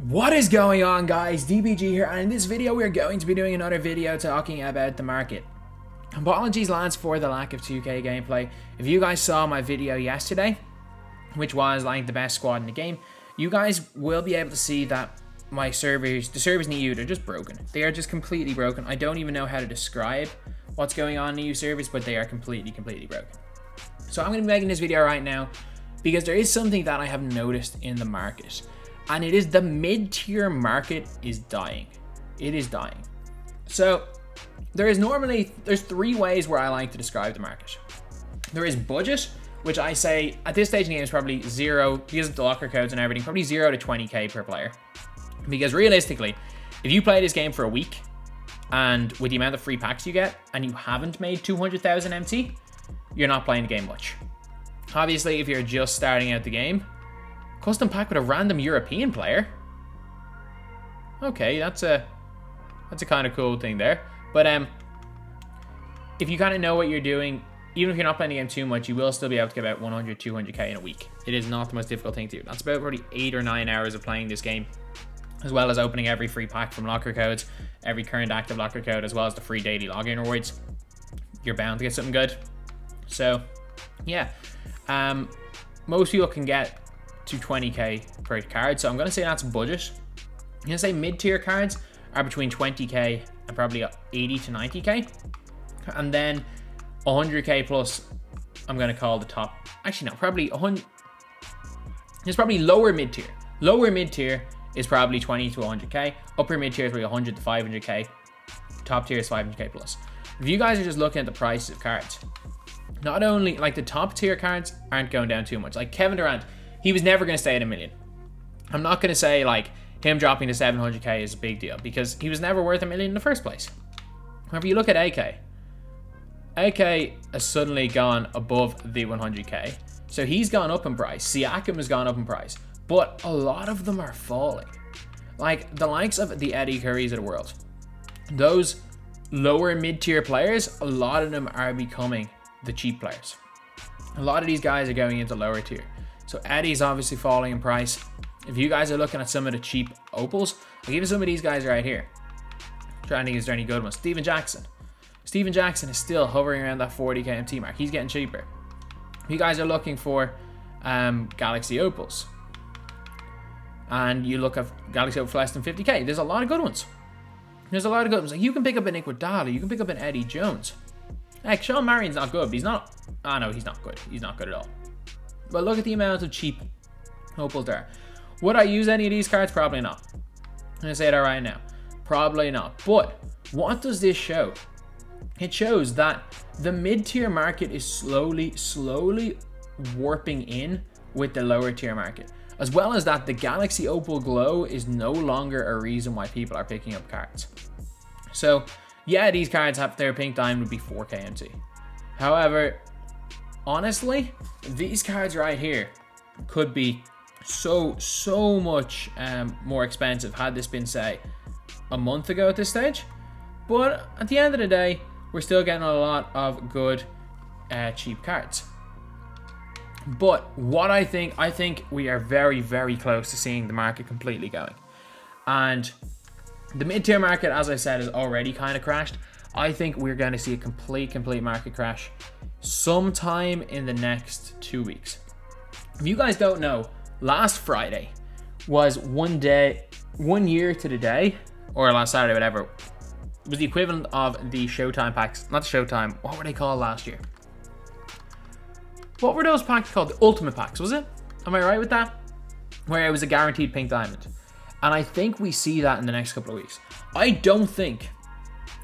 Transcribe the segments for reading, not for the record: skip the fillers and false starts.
What is going on, guys? DBG here, and in this video we're going to be doing another video talking about the market. Apologies lads for the lack of 2k gameplay. If you guys saw my video yesterday, which was like the best squad in the game, you guys will be able to see that my servers, the servers in EU, they're just broken. They are just completely broken. I don't even know how to describe what's going on in EU servers, but they are completely broken. So I'm going to be making this video right now because there is something that I have noticed in the market. And it is the mid-tier market is dying. It is dying. So there's three ways where I like to describe the market. There is budget, which I say at this stage in the game is probably zero, because of the locker codes and everything, probably 0 to 20k per player. Because realistically, if you play this game for a week, and with the amount of free packs you get, and you haven't made 200,000 MT, you're not playing the game much. Obviously, if you're just starting out the game, custom pack with a random European player. Okay, that's a kind of cool thing there. But if you kind of know what you're doing, even if you're not playing the game too much, you will still be able to get about 100, 200k in a week. It is not the most difficult thing to do. That's about probably 8 or 9 hours of playing this game, as well as opening every free pack from locker codes, every current active locker code, as well as the free daily login rewards. You're bound to get something good. So, yeah. Most people can get to 20k per card, so I'm gonna say that's budget. I'm gonna say mid-tier cards are between 20k and probably 80 to 90k, and then 100k plus I'm gonna call the top. Actually no, probably 100. It's probably lower mid-tier. Lower mid-tier is probably 20 to 100k. Upper mid-tier is probably 100 to 500k. Top tier is 500k plus. If you guys are just looking at the prices of cards, not only like the top tier cards aren't going down too much. Like Kevin Durant, he was never going to stay at 1 million. I'm not going to say like him dropping to 700k is a big deal because he was never worth 1 million in the first place. However, you look at AK has suddenly gone above the 100k. So he's gone up in price. Siakam has gone up in price. But a lot of them are falling. Like the likes of the Eddie Currys of the world. Those lower mid-tier players, a lot of them are becoming the cheap players. A lot of these guys are going into lower tier. So Eddie's obviously falling in price. If you guys are looking at some of the cheap opals, I'll give you some of these guys right here. I'm trying to think, is there any good ones? Steven Jackson. Steven Jackson is still hovering around that 40k MT mark. He's getting cheaper. If you guys are looking for Galaxy opals, and you look at Galaxy opals for less than 50k, there's a lot of good ones. There's a lot of good ones. Like you can pick up an Iguodala, you can pick up an Eddie Jones. Heck, Sean Marion's not good, but he's not. Ah, no, he's not good. He's not good at all. But look at the amount of cheap opals there. Would I use any of these cards? Probably not. I'm going to say that right now. Probably not. But what does this show? It shows that the mid-tier market is slowly warping in with the lower tier market. As well as that, the Galaxy Opal Glow is no longer a reason why people are picking up cards. So, yeah, these cards have their pink diamond would be 4k MT. However, honestly, these cards right here could be so much more expensive had this been, say, a month ago at this stage. But at the end of the day, we're still getting a lot of good cheap cards. But what I think we are very close to seeing the market completely going. And the mid-tier market, as I said, is already kind of crashed. I think we're going to see a complete market crash sometime in the next 2 weeks. If you guys don't know, last Friday was 1 year to the day, or last Saturday, whatever. It was the equivalent of the Showtime packs. Not Showtime, what were they called last year? What were those packs called? The Ultimate Packs, was it? Am I right with that? Where it was a guaranteed pink diamond. And I think we see that in the next couple of weeks.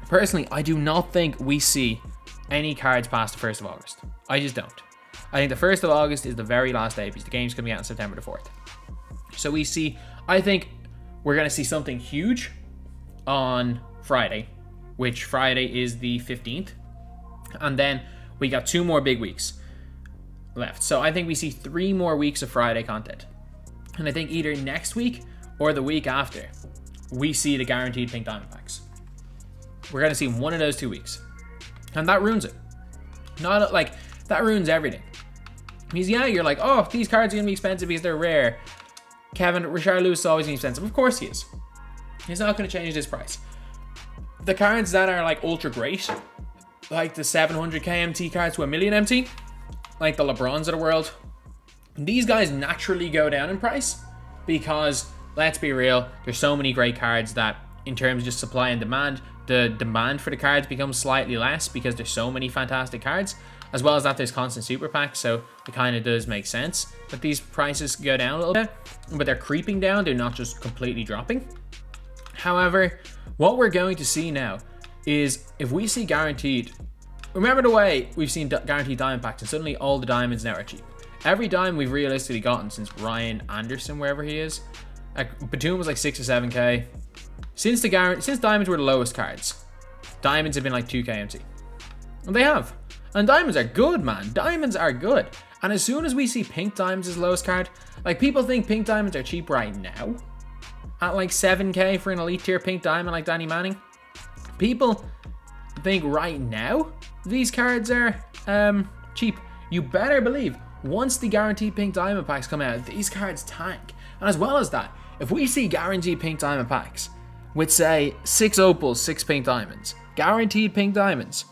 Personally, I do not think we see any cards past the 1st of August. I just don't. I think the 1st of August is the very last day because the game's coming out on September the 4th. So I think we're going to see something huge on Friday, which Friday is the 15th. And then we got 2 more big weeks left. So I think we see 3 more weeks of Friday content. And I think either next week or the week after, we see the guaranteed pink diamond packs. We're going to see one of those 2 weeks. And that ruins it. Not like, that ruins everything. Because yeah, you're like, oh, these cards are going to be expensive because they're rare. Kevin, Richard Lewis is always going to be expensive. Of course he is. He's not going to change this price. The cards that are like ultra great, like the 700k MT cards to a million MT, like the LeBrons of the world, these guys naturally go down in price because, let's be real, there's so many great cards that in terms of just supply and demand, the demand for the cards becomes slightly less because there's so many fantastic cards, as well as that there's constant super packs, so it kind of does make sense that these prices go down a little bit, but they're creeping down, they're not just completely dropping. However, what we're going to see now is if we see guaranteed, remember the way we've seen guaranteed diamond packs and suddenly all the diamonds now are cheap. Every diamond we've realistically gotten since Ryan Anderson, wherever he is, like Batum was like 6 or 7k. Since diamonds were the lowest cards, diamonds have been like 2k MT. And they have. And diamonds are good, man. Diamonds are good. And as soon as we see pink diamonds as lowest card, like people think pink diamonds are cheap right now. At like 7k for an elite tier pink diamond like Danny Manning. People think right now these cards are cheap. You better believe once the guaranteed pink diamond packs come out, these cards tank. And as well as that, if we see guaranteed pink diamond packs with say 6 opals, 6 pink diamonds, guaranteed pink diamonds,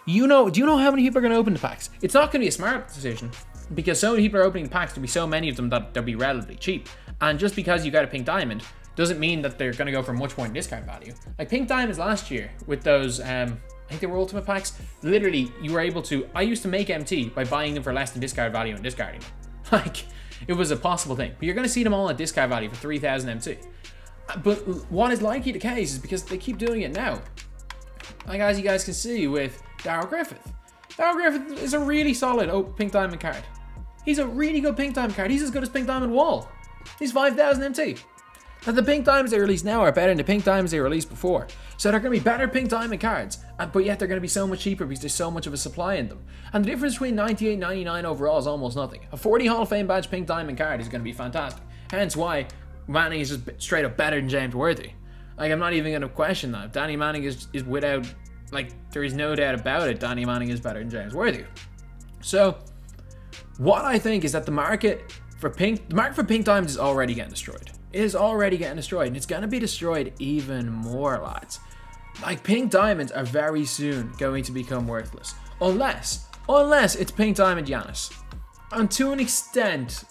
do you know how many people are going to open the packs? It's not going to be a smart decision because so many people are opening the packs, there'll be so many of them that they'll be relatively cheap. And just because you got a pink diamond doesn't mean that they're going to go for much more in discard value. Like pink diamonds last year with those, I think they were ultimate packs, literally you were able to, I used to make MT by buying them for less than discard value and discarding them. Like, it was a possible thing. But you're going to see them all at discard value for 3000 MT. But what is likely the case is because they keep doing it now. Like as you guys can see with Darryl Griffith. Darryl Griffith is a really solid pink diamond card. He's a really good pink diamond card. He's as good as pink diamond wall. He's 5000 MT. Now the pink diamonds they release now are better than the pink diamonds they released before. So they're going to be better pink diamond cards, but yet they're going to be so much cheaper because there's so much of a supply in them. And the difference between 98 and 99 overall is almost nothing. A 40 Hall of Fame badge pink diamond card is going to be fantastic. Hence why Manning is just straight up better than James Worthy. Like I'm not even going to question that. Danny Manning is without, like there is no doubt about it, Danny Manning is better than James Worthy. So what I think is that the market for pink diamonds is already getting destroyed. It is already getting destroyed, and it's going to be destroyed even more, lads. Like, pink diamonds are very soon going to become worthless. Unless it's pink diamond Giannis. And to an extent,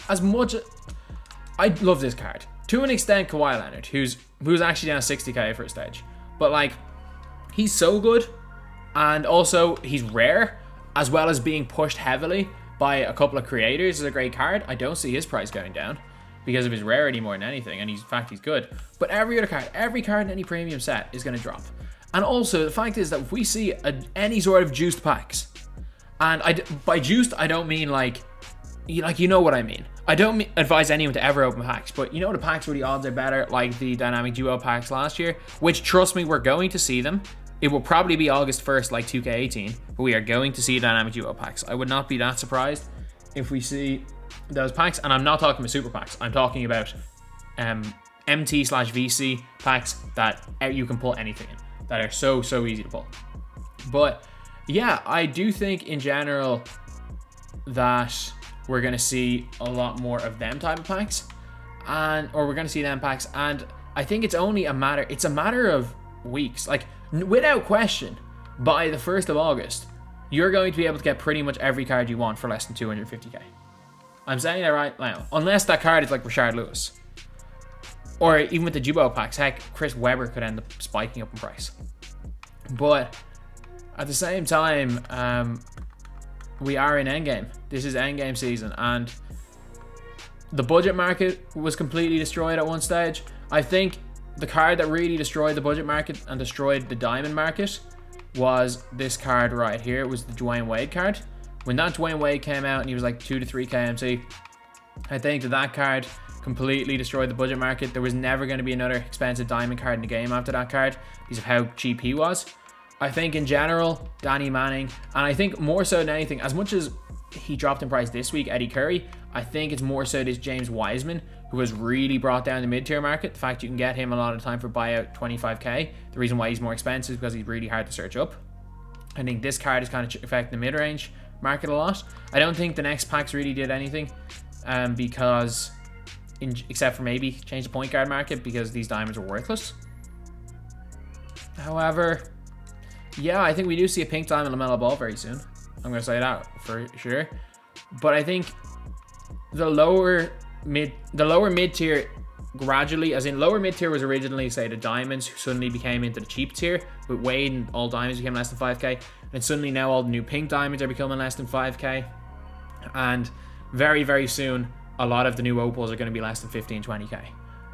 as much... I love this card. To an extent, Kawhi Leonard, who's actually down 60k for a stage. But, like, he's so good, and also he's rare, as well as being pushed heavily by a couple of creators is a great card. I don't see his price going down because of his rarity more than anything, and in fact he's good. But every other card, every card in any premium set is going to drop. And also the fact is that if we see any sort of juiced packs, and by juiced I don't mean like you know what I mean. I don't advise anyone to ever open packs, but you know the packs where the odds are better, like the dynamic duo packs last year, which trust me, we're going to see them. It will probably be August 1st like 2k18, but we are going to see dynamic duo packs. I would not be that surprised if we see those packs, and I'm not talking about super packs. I'm talking about MT/VC packs that you can pull anything in, that are so easy to pull. But yeah, I do think in general that we're going to see a lot more of them type of packs, or we're going to see them packs, and I think it's only a matter of weeks. Like, without question, by the 1st of August, you're going to be able to get pretty much every card you want for less than 250k. I'm saying that right now. Unless that card is like Richard Lewis. Or even with the Jubo packs, heck, Chris Webber could end up spiking up in price. But at the same time, we are in Endgame. This is Endgame season, and the budget market was completely destroyed at one stage. I think the card that really destroyed the budget market and destroyed the diamond market was this card right here. It was the Dwayne Wade card. When that Dwayne Wade came out and he was like 2 to 3k MT, I think that card completely destroyed the budget market. There was never going to be another expensive diamond card in the game after that card because of how cheap he was. I think in general, Danny Manning, and I think more so than anything, as much as he dropped in price this week, Eddie Curry, I think it's more so this James Wiseman who has really brought down the mid-tier market. The fact you can get him a lot of time for buyout 25k. The reason why he's more expensive is because he's really hard to search up. I think this card is kind of affecting the mid-range market a lot. I don't think the next packs really did anything because except for maybe change the point guard market because these diamonds are worthless. However, yeah, I think we do see a pink diamond LaMelo Ball very soon. I'm gonna say that for sure. But I think the lower mid tier gradually, as in lower mid tier was originally, say, the diamonds, who suddenly became into the cheap tier with Wade, and all diamonds became less than 5k, and suddenly now all the new pink diamonds are becoming less than 5k, and very, very soon a lot of the new opals are going to be less than 15-20k.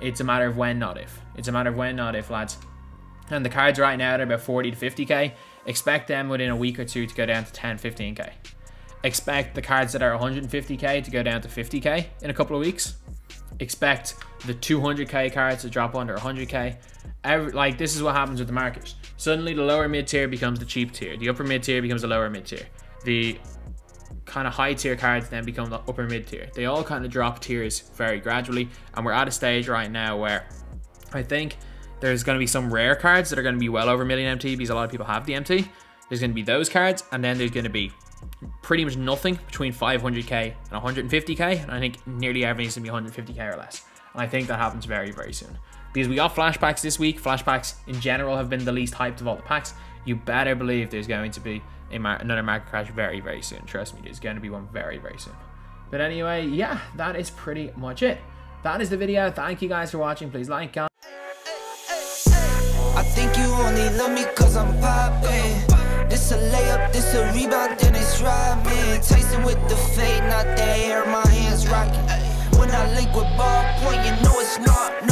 It's a matter of when, not if. It's a matter of when, not if, lads. And the cards right now are about 40 to 50k. Expect them within a week or two to go down to 10-15k. Expect the cards that are 150k to go down to 50k in a couple of weeks. Expect the 200k cards to drop under 100k. Like, this is what happens with the market. Suddenly the lower mid tier becomes the cheap tier. The upper mid tier becomes the lower mid tier. The kind of high tier cards then become the upper mid tier. They all kind of drop tiers very gradually, and we're at a stage right now where I think there's going to be some rare cards that are going to be well over million MT, because a lot of people have the MT. There's going to be those cards, and then there's going to be pretty much nothing between 500k and 150k, and I think nearly everything's going to be 150k or less. And I think that happens very, very soon, because we got flashbacks this week. Flashbacks in general have been the least hyped of all the packs. You better believe there's going to be another market crash very, very soon. Trust me, there's going to be one very, very soon. But anyway, yeah, that is pretty much it. That is the video. Thank you guys for watching. Please like, comment. I think you only love me cause I'm poppin'. This a layup, this a rebound, then it's robbing. Tyson with the fade, not the hair, my hands rocking. When I link with ball point, you know it's not